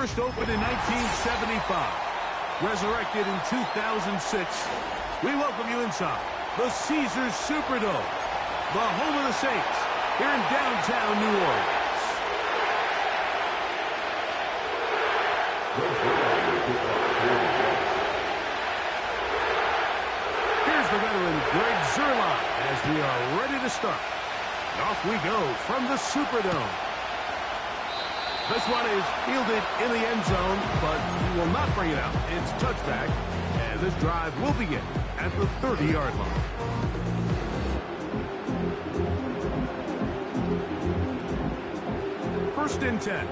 First opened in 1975, resurrected in 2006, we welcome you inside the Caesars Superdome, the home of the Saints, here in downtown New Orleans. Here's the veteran Greg Zuerlein as we are ready to start. And off we go from the Superdome. This one is fielded in the end zone, but he will not bring it out. It's touchback, and this drive will begin at the 30-yard line. First and 10.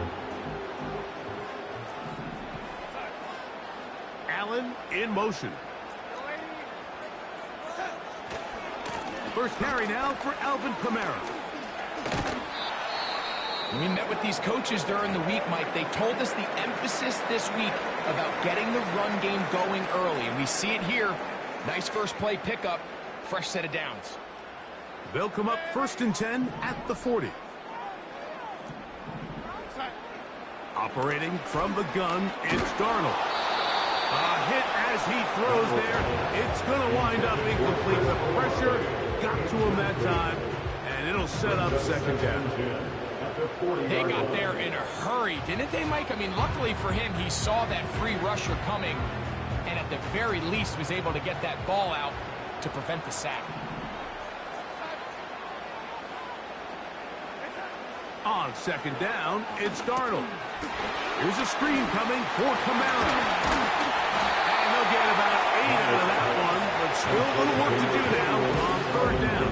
Allen in motion. First carry now for Alvin Kamara. We met with these coaches during the week, Mike. They told us the emphasis this week about getting the run game going early, and we see it here. Nice first play pickup, fresh set of downs. They'll come up first and 10 at the 40. Operating from the gun, it's Darnold. A hit as he throws there. It's going to wind up incomplete. The pressure got to him that time, and it'll set up second down. They got there in a hurry, didn't they, Mike? I mean, luckily for him, he saw that free rusher coming, and at the very least was able to get that ball out to prevent the sack. On second down, it's Darnold. Here's a screen coming for Kamara. And they'll get about 8 out of that one, but still a little work to do now on third down.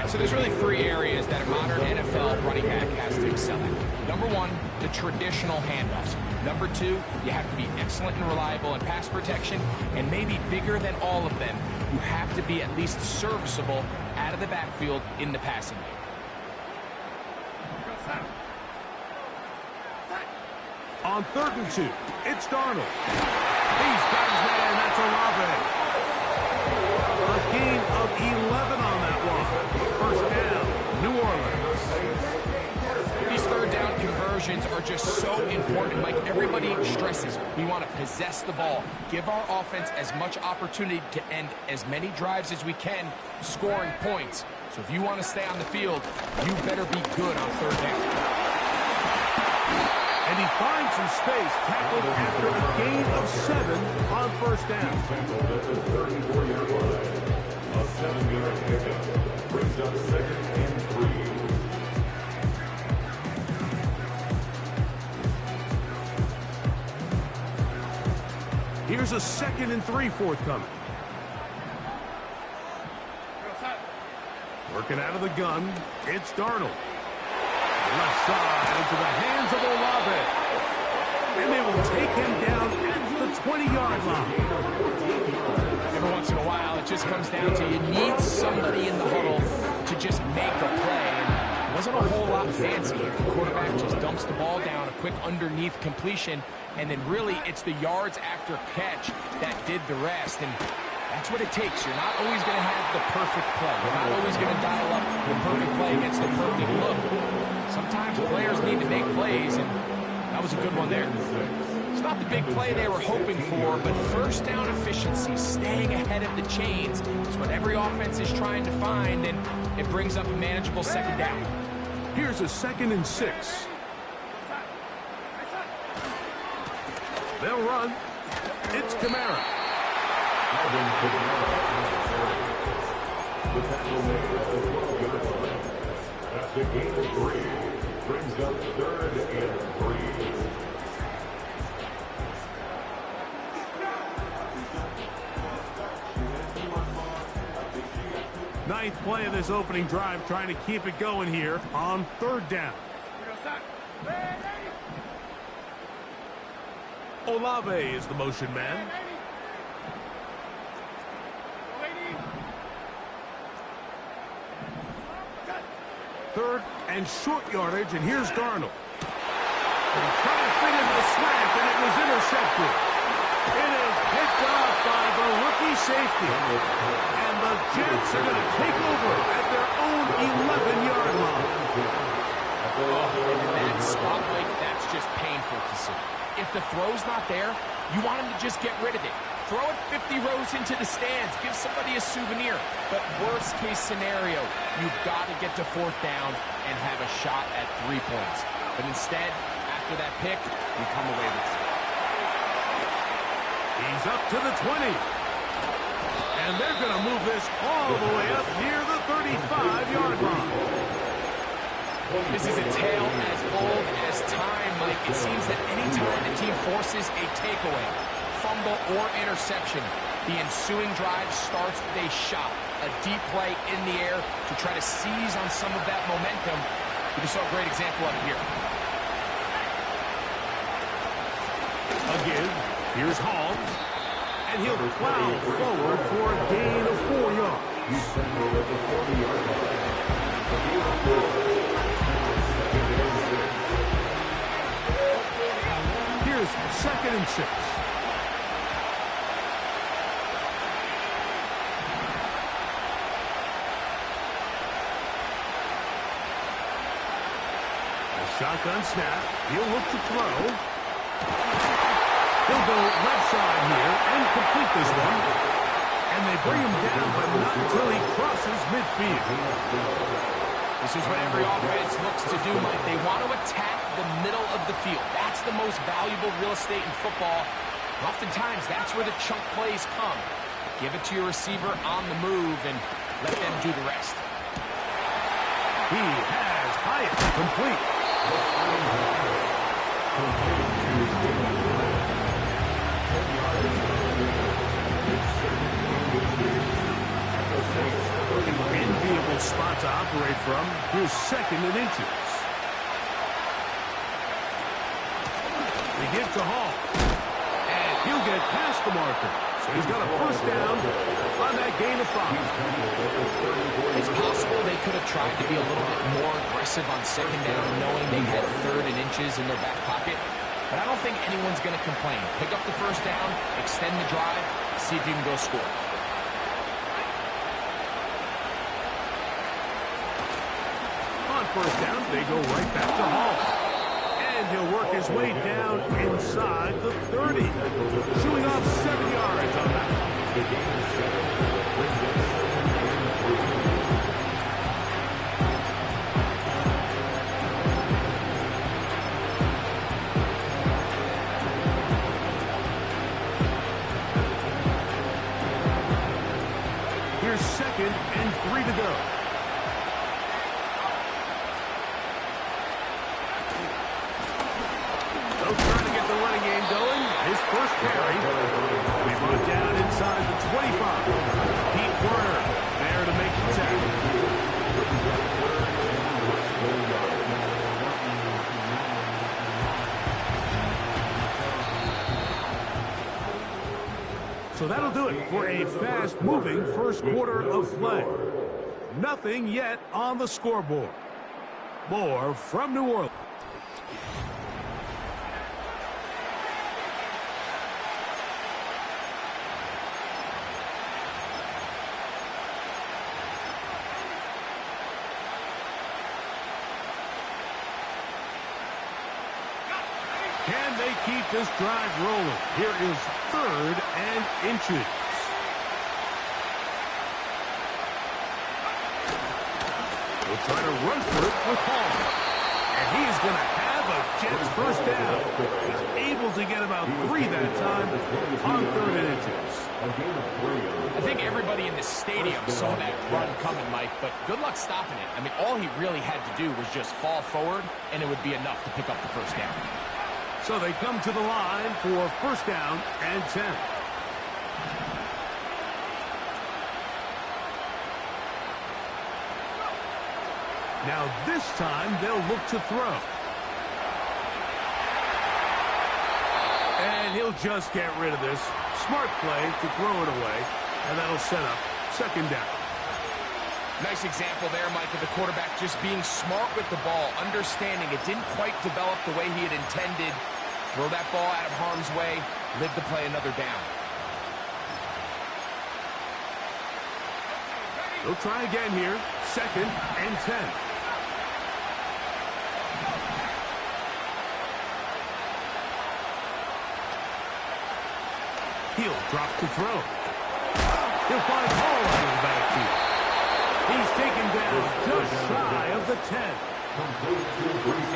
So there's really three areas that a modern NFL running back has to excel at. Number one, the traditional handoffs. Number two, you have to be excellent and reliable in pass protection. And maybe bigger than all of them, you have to be at least serviceable out of the backfield in the passing game. On third and 2, it's Darnold. He's got his man, that's Olave. A gain of 11 on that one. First down, New Orleans. These third down conversions are just so important, Mike. Everybody stresses we want to possess the ball, give our offense as much opportunity to end as many drives as we can, scoring points. So if you want to stay on the field, you better be good on third down. And he finds some space, tackled after a gain of 7 on first down. A 7-yard pickup brings up second and 3. Here's a second and 3 forthcoming. Working out of the gun, it's Darnold. Left side into the hands of Olave. And they will take him down at the 20-yard line. Every once in a while, it just comes down to you need somebody in the huddle to just make a play. And it wasn't a whole lot fancy here. The quarterback just dumps the ball down, a quick underneath completion, and then really it's the yards after catch that did the rest. And that's what it takes. You're not always going to have the perfect play. You're not always going to dial up the perfect play against the perfect look. Sometimes players need to make plays, and that was a good one there. It's not the big play they were hoping for, but first down efficiency, staying ahead of the chains, is what every offense is trying to find, and it brings up a manageable second down. Here's a second and 6. They'll run. It's Kamara. The tackle made at the 12-yard line. That's the gain of 3. Brings up third and 3. Ninth play of this opening drive, trying to keep it going here on third down. Olave is the motion man. Third and short yardage, and here's Darnold. And trying to fit in the slant, and it was intercepted. It is picked off by the rookie safety. And the Jets are going to take over at their own 11-yard line. Oh, in that spot, Mike, that's just painful. throw's not there, you want him to just get rid of it. Throw it 50 rows into the stands. Give somebody a souvenir. But worst case scenario, you've got to get to fourth down and have a shot at 3 points. But instead, after that pick, you come away with it. He's up to the 20. And they're going to move this all the way up near the 35-yard line. This is a tale as old as time, Mike. It seems that any time the team forces a takeaway, fumble, or interception, the ensuing drive starts with a shot, a deep play in the air to try to seize on some of that momentum. We just saw a great example of it here. A give. Here's Hall. And he'll plow forward for a gain of 4 yards. Here's 2nd and 6. Shotgun snap. He'll look to throw. He'll go left side here and complete this one. And they bring him down, but not until he crosses midfield. This is what every offense looks to do, Mike. They want to attack the middle of the field. That's the most valuable real estate in football. And oftentimes, that's where the chunk plays come. Give it to your receiver on the move and let them do the rest. He has Hyatt complete. An enviable spot to operate from. Here's 2nd and inches. They give to Hall. And he'll get past the marker. So he's got a first down on that gain of 5. It's possible they could have tried to be a little bit more aggressive on 2nd down, knowing they had 3rd and inches in their back pocket. But I don't think anyone's going to complain. Pick up the first down, extend the drive, see if you can go score. On first down, they go right back to Hall. And he'll work his way down inside the 30. Shooing off 7 yards on that. Here's 2nd and 3 to go. First carry. We brought down inside the 25. Pete Werner there to make the tackle. So that'll do it for a fast-moving first quarter of play. Nothing yet on the scoreboard. More from New Orleans. Can they keep this drive rolling? Here is 3rd and inches. We'll try to run for it with Hall. And he's going to have a Jets first down. He's able to get about 3 that time on 3rd and inches. I think everybody in the stadium saw that run coming, Mike, but good luck stopping it. I mean, all he really had to do was just fall forward, and it would be enough to pick up the first down. So they come to the line for first down and 10. Now this time they'll look to throw. And he'll just get rid of this. Smart play to throw it away. And that'll set up 2nd down. Nice example there, Mike, of the quarterback just being smart with the ball, understanding it didn't quite develop the way he had intended. Throw that ball out of harm's way, live to play another down. They'll try again here. 2nd and 10. He'll drop to throw. He'll find Hall out of the backfield. He's taken down just shy of the 10.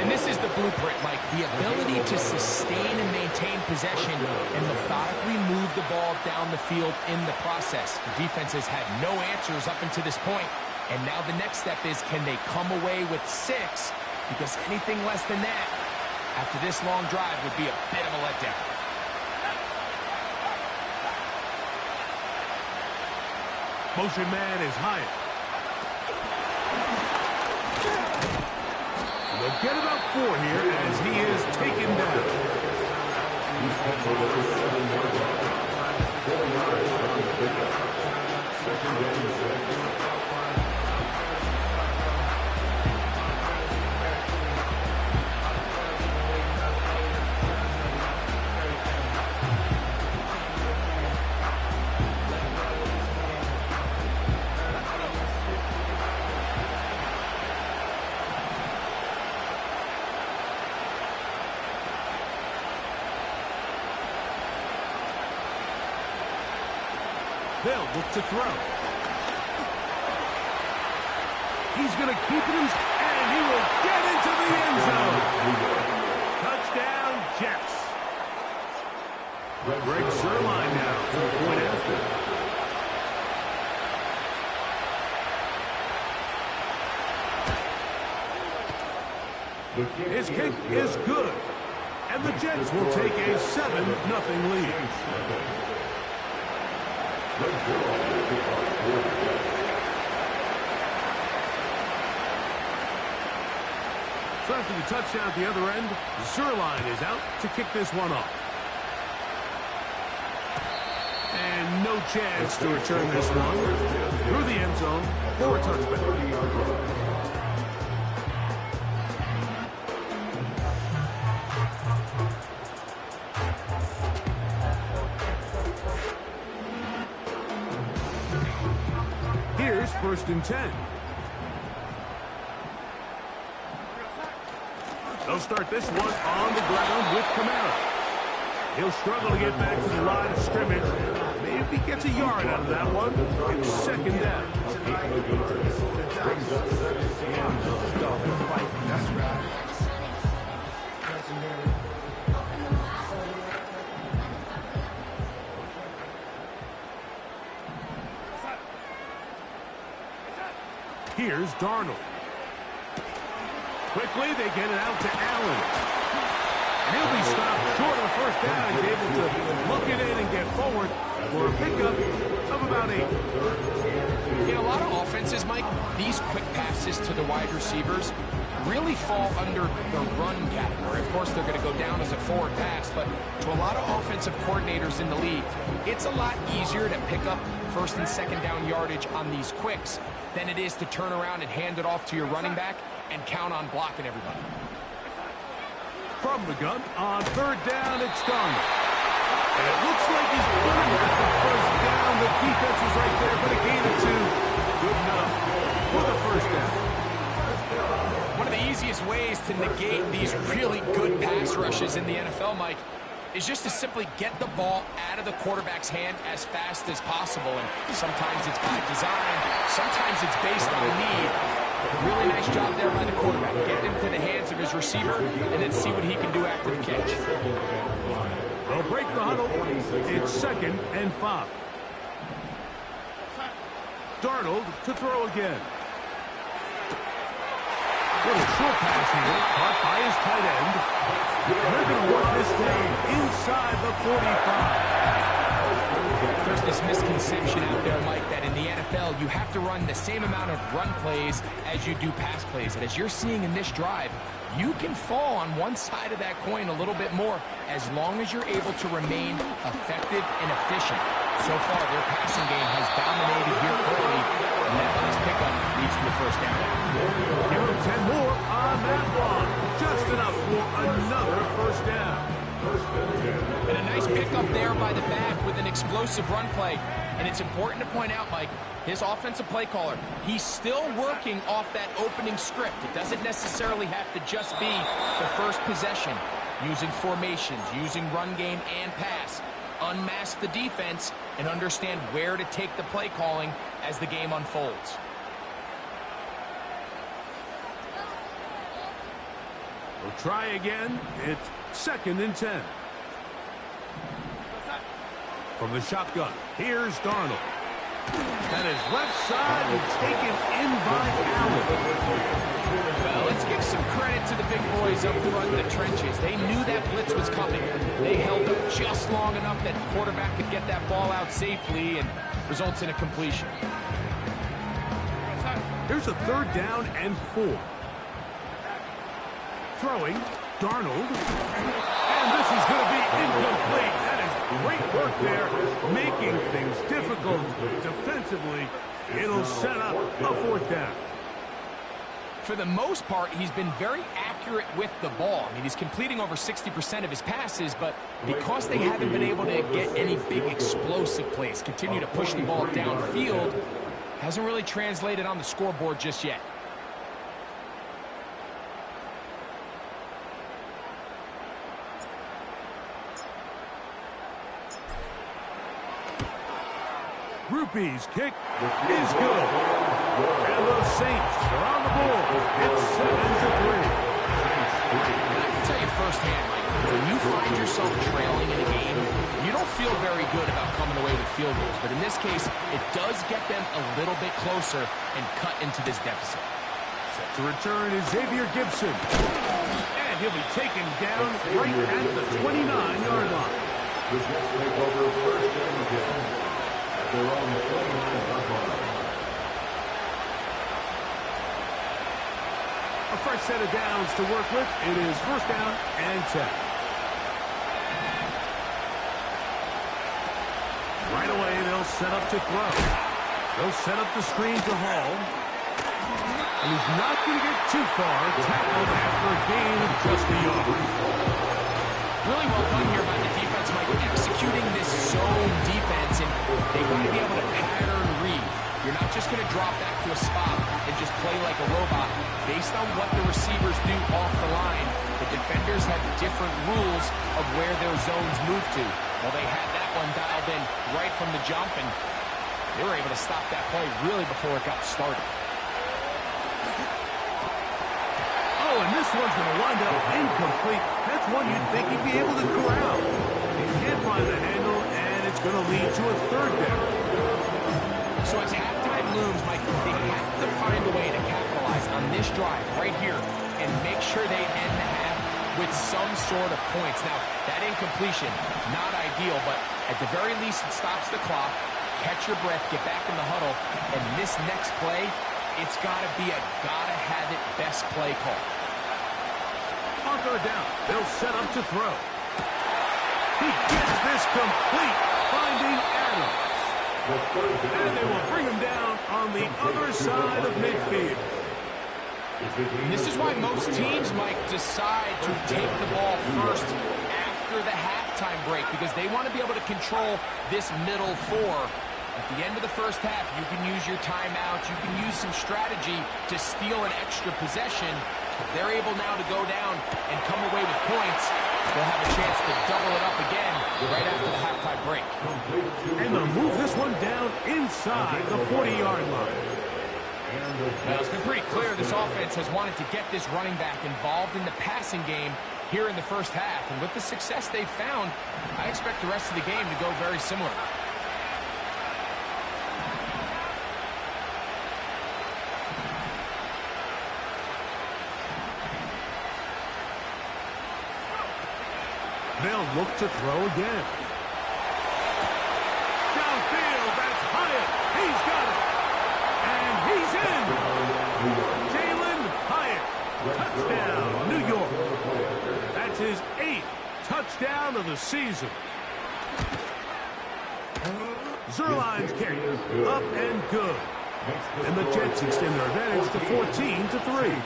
And this is the blueprint, Mike. The ability to sustain and maintain possession and methodically move the ball down the field in the process. The defense has had no answers up until this point. And now the next step is, can they come away with 6? Because anything less than that, after this long drive, would be a bit of a letdown. Motion man is Hyatt. They'll get about 4 here as he is taken down. They'll look to throw. He's going to keep it, and he will get into the end zone. Touchdown, Jets. Greg Zuerlein now for the point after. His kick is good, and the Jets will take a 7-0 lead. So after the touchdown at the other end, Zuerlein is out to kick this one off. And no chance to return this one through the end zone for a touchback. Here's 1st and 10. They'll start this one on the ground with Kamara. He'll struggle to get back to the line of scrimmage. Maybe gets a yard out of that one. It's 2nd down. Here's Darnold. Quickly, they get it out to Allen. And he'll be stopped short of the 1st down. He's able to look it in and get forward for a pickup of about 8. In a lot of offenses, Mike, these quick passes to the wide receivers really fall under the run category. Of course, they're going to go down as a forward pass, but to a lot of offensive coordinators in the league, it's a lot easier to pick up 1st and 2nd down yardage on these quicks than it is to turn around and hand it off to your running back and count on blocking everybody. From the gun, on 3rd down, it's Darnold. And it looks like he's going to get the 1st down. The defense is right there, but a gain of 2. Good enough for the 1st down. One of the easiest ways to negate these really good pass rushes in the NFL, Mike, is just to simply get the ball out of the quarterback's hand as fast as possible. And sometimes it's by design, sometimes it's based on need. Really nice job there by the quarterback. Get into the hands of his receiver and then see what he can do after the catch. They'll break the huddle. It's 2nd and 5. Darnold to throw again. Little short pass here, caught by his tight end. They're going to work this thing inside the 45. There's this misconception out there, Mike, that in the NFL you have to run the same amount of run plays as you do pass plays. And as you're seeing in this drive, you can fall on one side of that coin a little bit more as long as you're able to remain effective and efficient. So far, their passing game has dominated here early, and that last pickup leads to the 1st down. Give them 10 more on that one. Just enough for another 1st down. And a nice pickup there by the back with an explosive run play. And it's important to point out, Mike, his offensive play caller, he's still working off that opening script. It doesn't necessarily have to just be the first possession, using formations, using run game and pass. unmask the defense and understand where to take the play calling as the game unfolds. We'll try again. It's 2nd and 10. From the shotgun, here's Darnold. That is left side and taken in by Allen. Well, let's give some credit to the big boys up front in the trenches. They knew that blitz was coming. They held up just long enough that the quarterback could get that ball out safely and results in a completion. Here's a 3rd down and 4. Throwing, Darnold. And this is going to be incomplete. That is great work there, making things difficult defensively. It'll set up a 4th down. For the most part, he's been very accurate with the ball. I mean, he's completing over 60% of his passes, but because they haven't been able to get any big explosive plays, continue to push the ball downfield, hasn't really translated on the scoreboard just yet. Rupee's kick is good. And the Saints are on the board. It's 7-3. I can tell you firsthand, Mike, when you find yourself trailing in a game, you don't feel very good about coming away with field goals. But in this case, it does get them a little bit closer and cut into this deficit. Set to return is Xavier Gibson. And he'll be taken down right at the 29-yard line. The Jets take over 1st and 10. They're on the 29-yard line. A fresh set of downs to work with. It is 1st down and 10. Right away, they'll set up to throw. They'll set up the screen to Hall. And he's not going to get too far. Tackled after a gain of just a yard. Really well done here by the defense, Mike, executing this zone defense, and they've got to be able to pattern read. You're not just going to drop back to a spot and just play like a robot. Based on what the receivers do off the line, the defenders have different rules of where their zones move to. Well, they had that one dialed in right from the jump, and they were able to stop that play really before it got started. Oh, and this one's going to wind up incomplete. That's one you'd think he'd be able to corral. He can't find the handle, and it's going to lead to a 3rd down. So as halftime looms, Mike, they have to find a way to capitalize on this drive right here and make sure they end the half with some sort of points. Now, that incompletion, not ideal, but at the very least it stops the clock. Catch your breath, get back in the huddle, and this next play, it's got to be a gotta-have-it best play call. On 3rd down, they'll set up to throw. He gets this complete, finding Adams. And they will bring him down on the other side of midfield. And this is why most teams, Mike, decide to take the ball first after the halftime break, because they want to be able to control this middle 4. At the end of the first half, you can use your timeout, you can use some strategy to steal an extra possession. If they're able now to go down and come away with points, they'll have a chance to double it up again right after the halftime break. And they'll move this one down inside the 40-yard line. Now, it's been pretty clear this offense has wanted to get this running back involved in the passing game here in the first half. And with the success they've found, I expect the rest of the game to go very similar. They'll look to throw again. Downfield, that's Hyatt. He's got it. And he's in. Jalen Hyatt. Touchdown, New York. That's his 8th touchdown of the season. Zerline's kick, up and good. And the Jets extend their advantage to 14-3.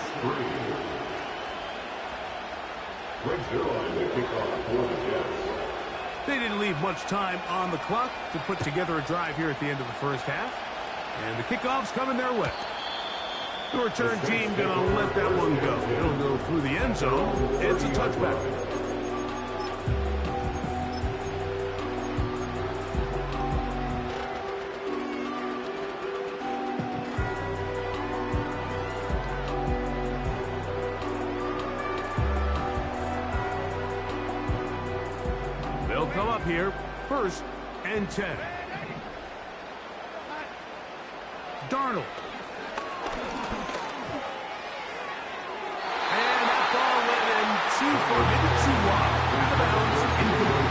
They didn't leave much time on the clock to put together a drive here at the end of the first half. And the kickoff's coming their way. The return team going to let that one go. It'll go through the end zone. It's a touchback. here. 1st and 10. Darnold. And that ball went in too far, maybe too wide. Out of bounds, incomplete.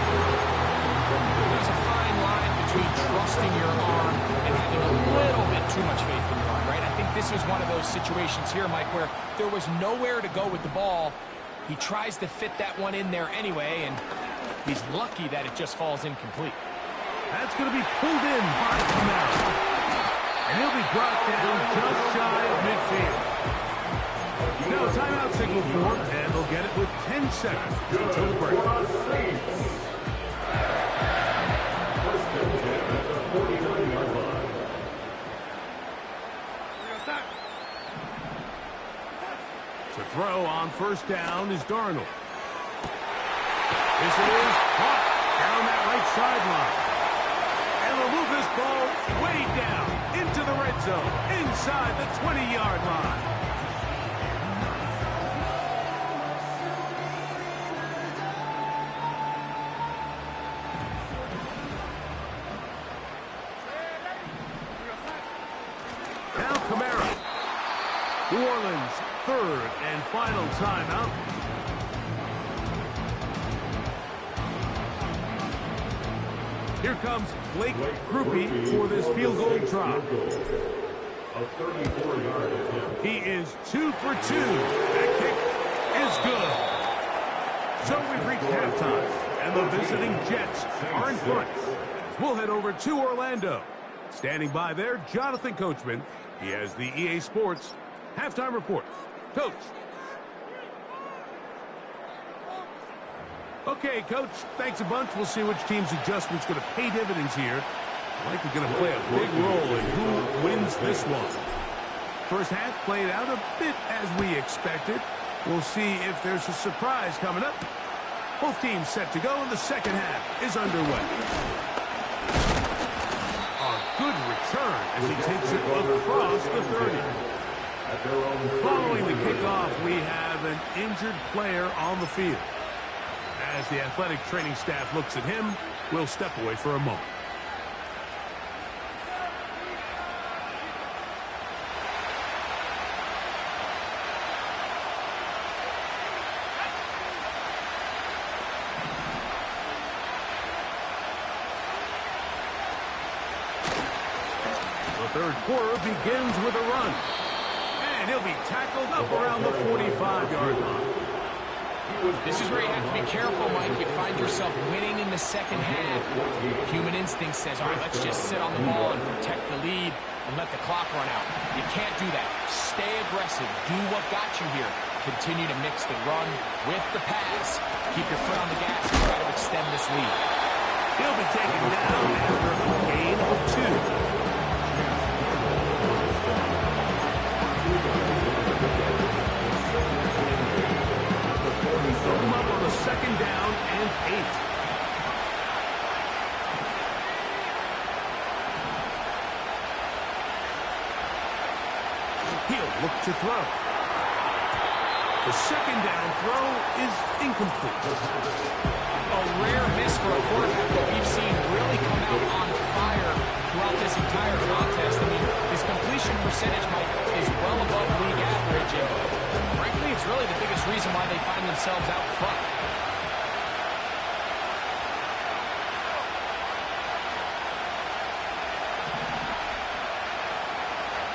There's a fine line between trusting your arm and having a little bit too much faith in your arm, right? I think this was one of those situations here, Mike, where there was nowhere to go with the ball. He tries to fit that one in there anyway, and he's lucky that it just falls incomplete. That's going to be pulled in by Camaro. And he'll be brought down just shy of midfield. Now, timeout signal for him, and they'll get it with 10 seconds until the break. To throw on 1st down is Darnold. This is caught down that right sideline. And they'll move this ball way down into the red zone, inside the 20-yard line. Now Camaro. New Orleans' 3rd and final timeout. Here comes Blake Grupe for this field goal try. A 34-yard attempt. He is 2 for 2. That kick is good. So we've reached halftime, and the visiting Jets are in front. We'll head over to Orlando. Standing by there, Jonathan Coachman. He has the EA Sports halftime report. Coach. Okay, Coach, thanks a bunch. We'll see which team's adjustment's going to pay dividends here. Likely going to play a big role in who wins this one. First half played out a bit as we expected. We'll see if there's a surprise coming up. Both teams set to go, and the second half is underway. A good return as he takes it across the 30. Following the kickoff, we have an injured player on the field. As the athletic training staff looks at him, we'll step away for a moment. The third quarter begins with a run. And he'll be tackled up around the 45-yard line. This is where you have to be careful, Mike. You find yourself winning in the second half. Human instinct says, all right, let's just sit on the ball and protect the lead and let the clock run out. You can't do that. Stay aggressive. Do what got you here. Continue to mix the run with the pass. Keep your foot on the gas and try to extend this lead. He'll be taken down after a gain of 2. Throw him up on the 2nd down and 8. He'll look to throw. The 2nd down throw is incomplete. A rare miss for a quarterback that we've seen really come out on fire throughout this entire contest. I mean, his completion percentage, Mike, is well above league average, and frankly, it's really the biggest reason why they find themselves out front.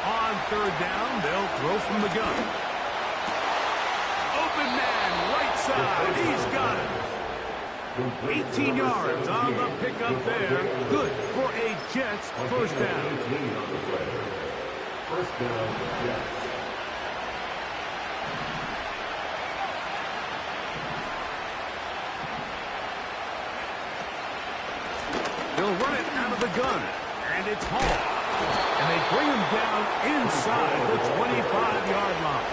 On 3rd down, they'll throw from the gun. Open man, right side. He's got it. 18 yards on the pickup there. Good for a Jets 1st down. First down, Jets. They'll run it out of the gun, and it's Hall. And they bring him down inside the 25-yard line.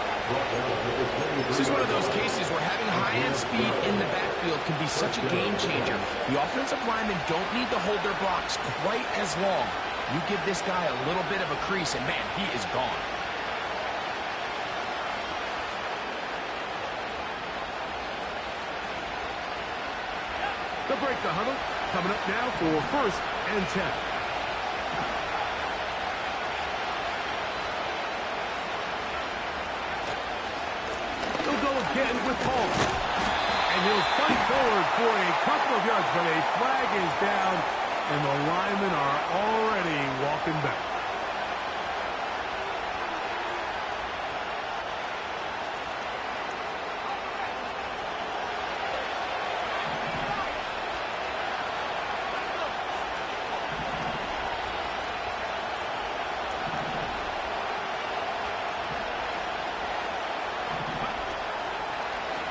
This is one of those cases where having high-end speed in the backfield can be such a game changer. The offensive linemen don't need to hold their blocks quite as long. You give this guy a little bit of a crease, and man, he is gone. They'll break the huddle. coming up now for 1st and 10. He'll go again with Paul. And he'll fight forward for a couple of yards, but a flag is down, and the linemen are already walking back.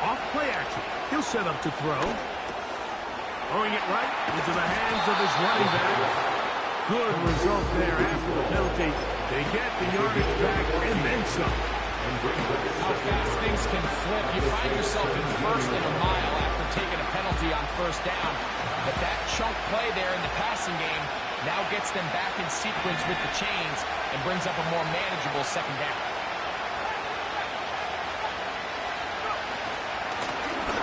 Off play action. He'll set up to throw. Throwing it right into the hands of his running back. Good result there after the penalty. They get the yardage back and then some. How fast things can flip. You find yourself in 1st and a mile after taking a penalty on 1st down. But that chunk play there in the passing game now gets them back in sequence with the chains and brings up a more manageable 2nd down.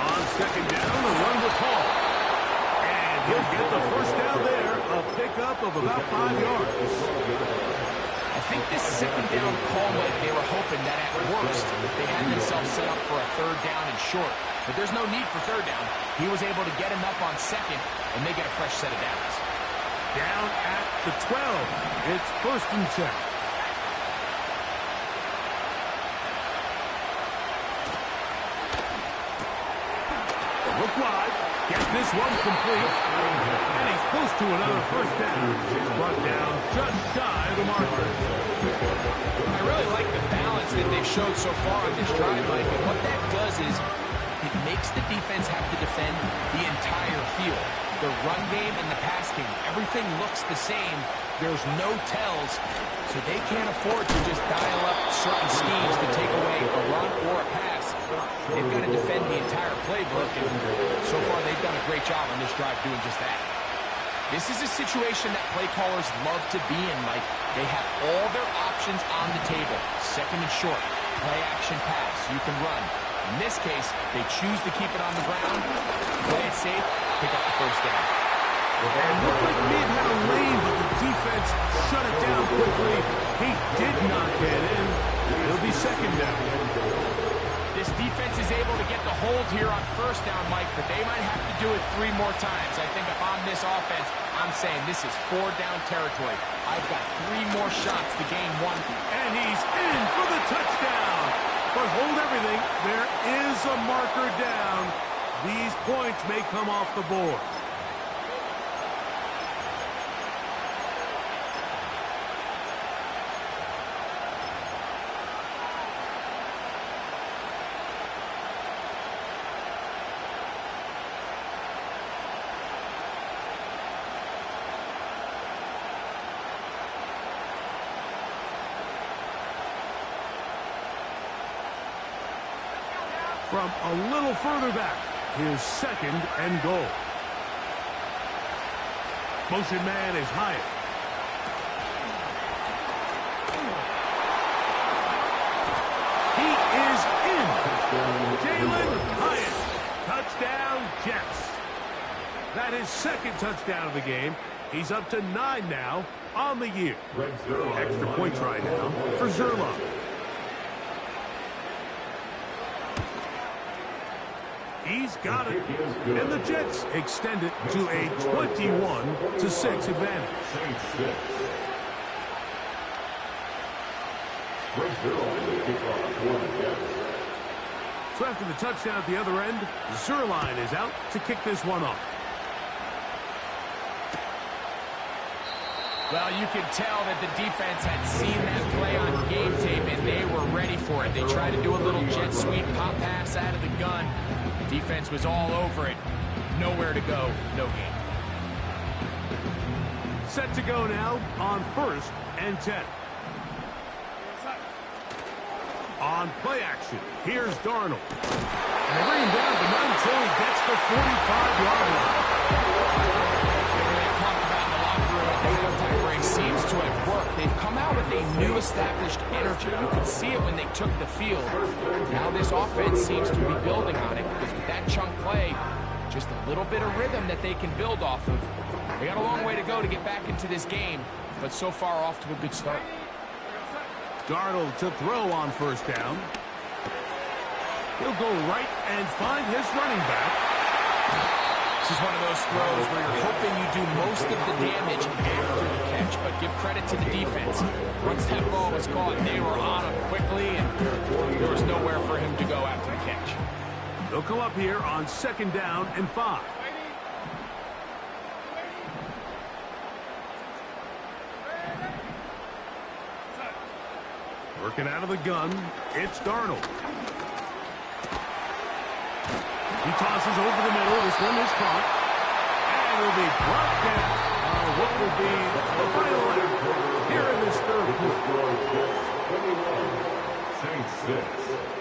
On 2nd down, the run with Paul. And he'll get the 1st down there, a pickup of about 5 yards. I think this 2nd down call, Mike, they were hoping that at worst they had themselves set up for a 3rd down and short. But there's no need for 3rd down. He was able to get him up on 2nd, and they get a fresh set of downs. Down at the 12. It's 1st and 10. Look wide. Get this one complete. And he's close to another 1st down. It's brought down just shy of the marker. I really like the balance that they've showed so far on this drive, Mike. And what that does is it makes the defense have to defend the entire field. The run game and the pass game, everything looks the same. There's no tells, so they can't afford to just dial up certain schemes to take away a run or a pass. They've got to defend the entire playbook, and so far they've done a great job on this drive doing just that. This is a situation that play callers love to be in, Mike. They have all their options on the table. 2nd and short, play action pass, you can run. In this case, they choose to keep it on the ground, play it safe, pick up the 1st down. And looked like Mid had a lane, but the defense shut it down quickly. He did not get in. It'll be 2nd down. This defense is able to get the hold here on 1st down, Mike, but they might have to do it 3 more times. I think if I'm this offense, I'm saying this is 4 down territory. I've got 3 more shots to gain 1. And he's in for the touchdown. But hold everything. There is a marker down. These points may come off the board. From a little further back, his 2nd and goal. Motion man is Hyatt. He is in. Jalen Hyatt. Touchdown, Jets. That is 2nd touchdown of the game. He's up to 9 now on the year. Extra point try now for Zerla. He's got it. And the Jets extend it to a 21-6 advantage. So after the touchdown at the other end, Zerline is out to kick this one off. Well, you could tell that the defense had seen that play on game tape, and they were ready for it. They tried to do a little jet sweep pop pass out of the gun. Defense was all over it. Nowhere to go, no gain. Set to go now on 1st and 10. On play action, here's Darnold. And they bring him down, but not until he gets the 45-yard line. Seems to have worked. They've come out with a new established energy. You could see it when they took the field. Now this offense seems to be building on it because with that chunk play, Just a little bit of rhythm that they can build off of. They got a long way to go to get back into this game, but so far off to a good start. Darnold to throw on first down. He'll go right and find his running back. This is one of those throws where you're hoping you do most of the damage after the catch, but give credit to the defense. Once that ball was caught, they were on him quickly, and there was nowhere for him to go after the catch. They'll come up here on 2nd down and 5. Working out of the gun, it's Darnold. He tosses over the middle. This one is caught. And will be blocked at what will be the final lap here in this third quarter. 21, Saints 6.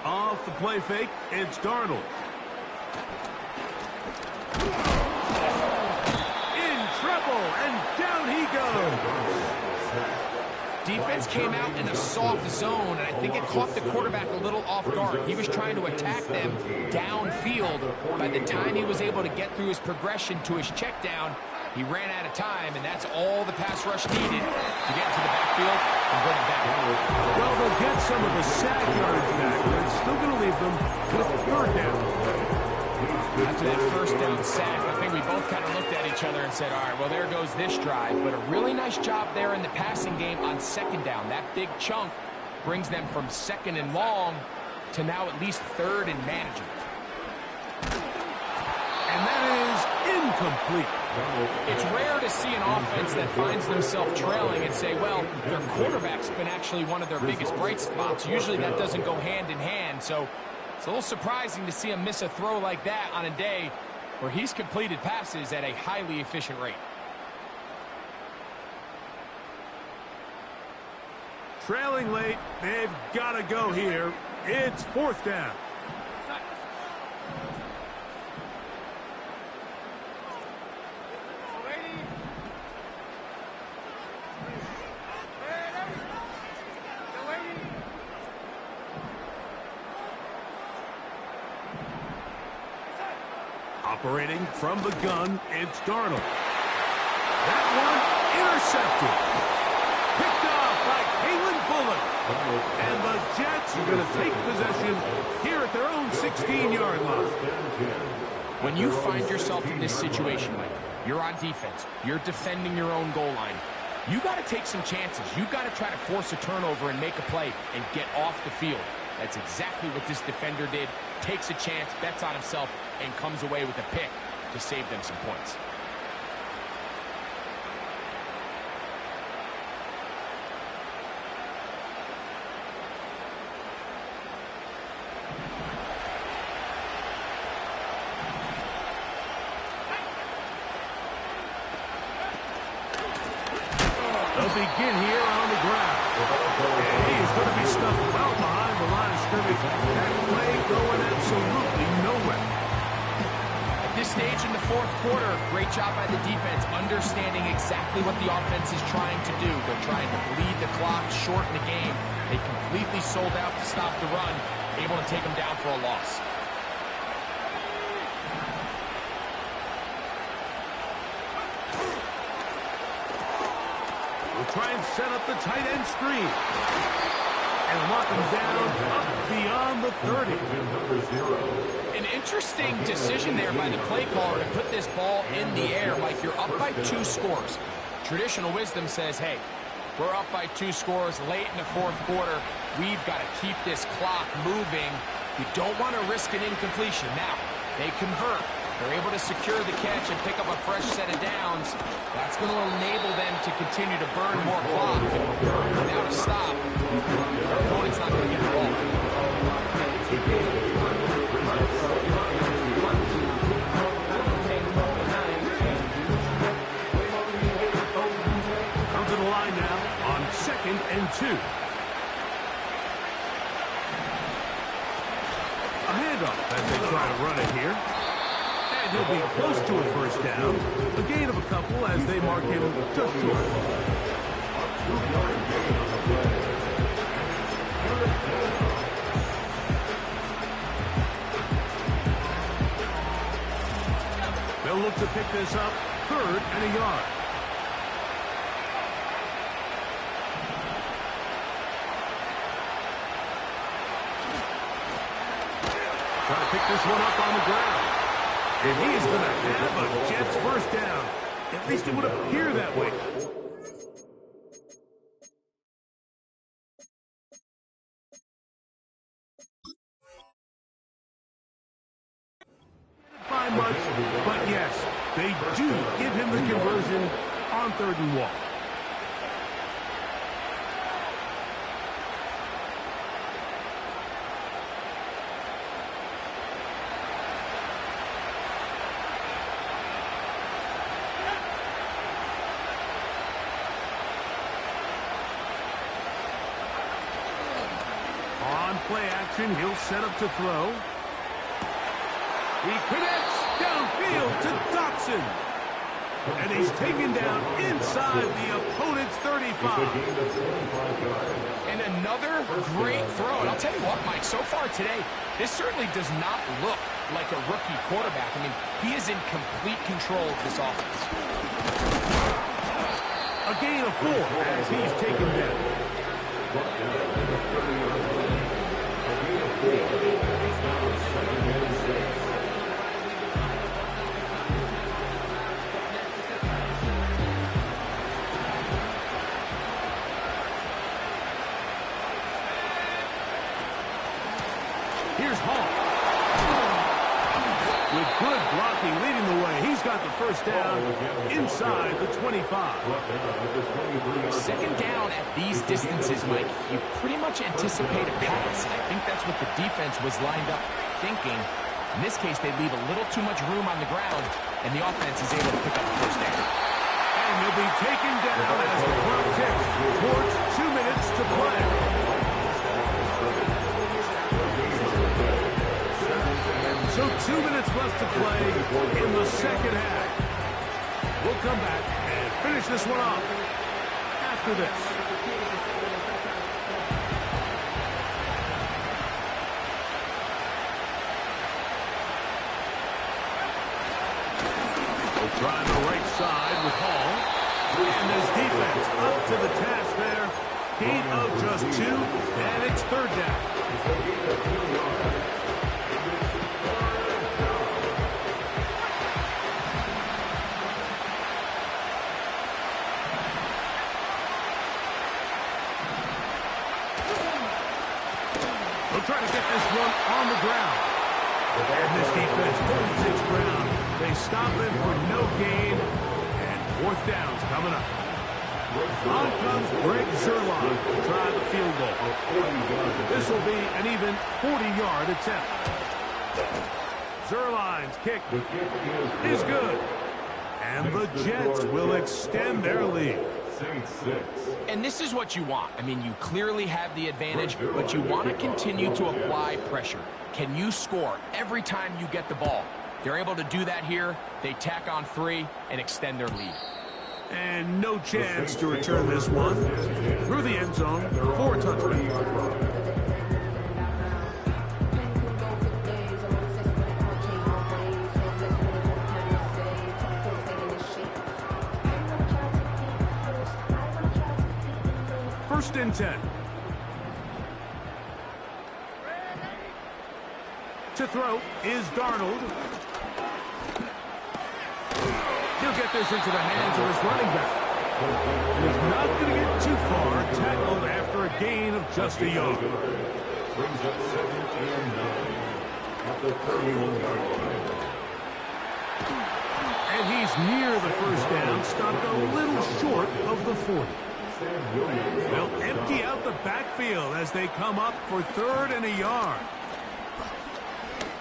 Off the play fake, it's Darnold. In trouble, and down he goes. Defense came out in a soft zone, and I think it caught the quarterback a little off guard. He was trying to attack them downfield. By the time he was able to get through his progression to his check down, he ran out of time, and that's all the pass rush needed to get to the backfield and bring it back. Well, they'll get some of the sack yards back, but it's still going to leave them with 3rd down. After that first down sack, I think we both kind of looked at each other and said, all right, well, there goes this drive. But a really nice job there in the passing game on 2nd down. That big chunk brings them from 2nd and long to now at least 3rd and manageable. And that is incomplete. It's rare to see an offense that finds themselves trailing and say, well, their quarterback's been actually one of their biggest bright spots. Usually that doesn't go hand in hand. So it's a little surprising to see him miss a throw like that on a day where he's completed passes at a highly efficient rate. Trailing late, they've got to go here. It's 4th down. Operating from the gun, it's Darnold. That one intercepted. Picked off by Kalen Bullock. And the Jets are going to take possession here at their own 16-yard line. When you find yourself in this situation, Mike, you're on defense, you're defending your own goal line, you got to take some chances. You got to try to force a turnover and make a play and get off the field. That's exactly what this defender did. Takes a chance, bets on himself, and comes away with a pick to save them some points. They'll begin here on the ground. And he is going to be stuffed well behind the line of scrimmage. That play going absolutely nowhere. At this stage in the 4th quarter, great job by the defense, understanding exactly what the offense is trying to do. They're trying to bleed the clock, shorten the game. They completely sold out to stop the run, able to take them down for a loss. Try and set up the tight end screen. And lock him down up beyond the 30. An interesting decision there by the play caller to put this ball in the air like you're up by 2 scores. Traditional wisdom says, hey, we're up by 2 scores late in the 4th quarter. We've got to keep this clock moving. You don't want to risk an incompletion. Now, they convert. They're able to secure the catch and pick up a fresh set of downs. That's going to enable them to continue to burn more clock. Without a stop, their opponent's not going to get the ball. Comes to the line. and 2. A handoff as they try to run it here. And he'll be close to a first down. A gain of a couple as they mark him just short. They'll look to pick this up, 3rd and a yard. Try to pick this one up on the ground. And he is going to have a Jets first down. At least it would appear that way. By much, but yes, they do give him the conversion on 3rd and 1. On play action, he'll set up to throw. He connects downfield to Dotson. And he's taken down inside the opponent's 35. And another great throw. And I'll tell you what, Mike, so far today, this certainly does not look like a rookie quarterback. I mean, he is in complete control of this offense. A gain of 4 as he's taken down. Here's Hall. With good blocking leading the way, he's got the first down inside the 25. 2nd down at these distances, Mike, you pretty much anticipate a pass. I think that's what the defense was lined up thinking. In this case, they leave a little too much room on the ground, and the offense is able to pick up the first down. And he'll be taken down as the clock ticks towards 2 minutes to play. So 2 minutes left to play in the second half. We'll come back and finish this one off after this. We'll try the right side with Hall. And his defense up to the task there. Gain of just 2, and it's 3rd down. Try to get this one on the ground. And this defense holds its ground. They stop him for no gain. And 4th down's coming up. On comes Greg Zerline to try the field goal. This will be an even 40-yard attempt. Zerline's kick is good. And the Jets will extend their lead. And this is what you want. I mean, you clearly have the advantage, but you want to continue to apply pressure. Can you score every time you get the ball? They're able to do that here. They tack on 3 and extend their lead. And no chance to return this one. Through the end zone for a touchdown. First and 10. To throw is Darnold. He'll get this into the hands of his running back. And he's not going to get too far, tackled after a gain of just a yard. Brings up 7th and 9 at the 31-yard line. And he's near the first down, stopped a little short of the 40. They'll empty out the backfield as they come up for 3rd and a yard.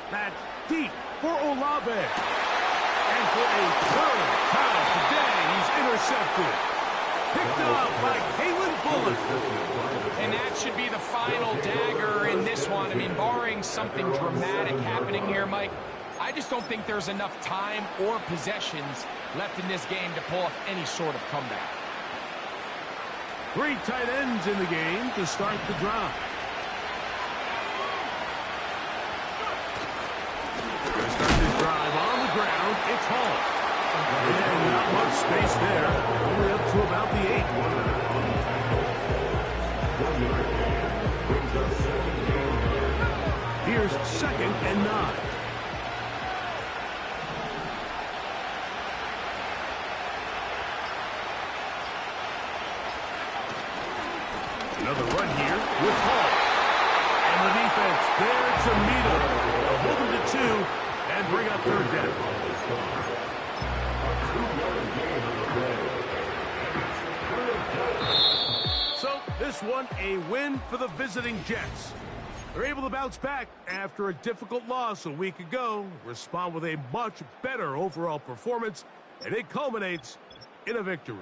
That's deep for Olave. And for a 3rd time today, he's intercepted. Picked up by Kalen Bullock. should be the final dagger in this one. I mean, barring something dramatic happening here, Mike, I just don't think there's enough time or possessions left in this game to pull off any sort of comeback. 3 tight ends in the game to start the drive. Going to start this drive on the ground. It's Hall. And not much space there. Only up to about the 8. Here's 2nd and 9. Another run here with Hall. And the defense there to meet him. They'll hold him to 2 and bring up 3rd down. So this one a win for the visiting Jets. They're able to bounce back after a difficult loss a week ago, respond with a much better overall performance, and it culminates in a victory.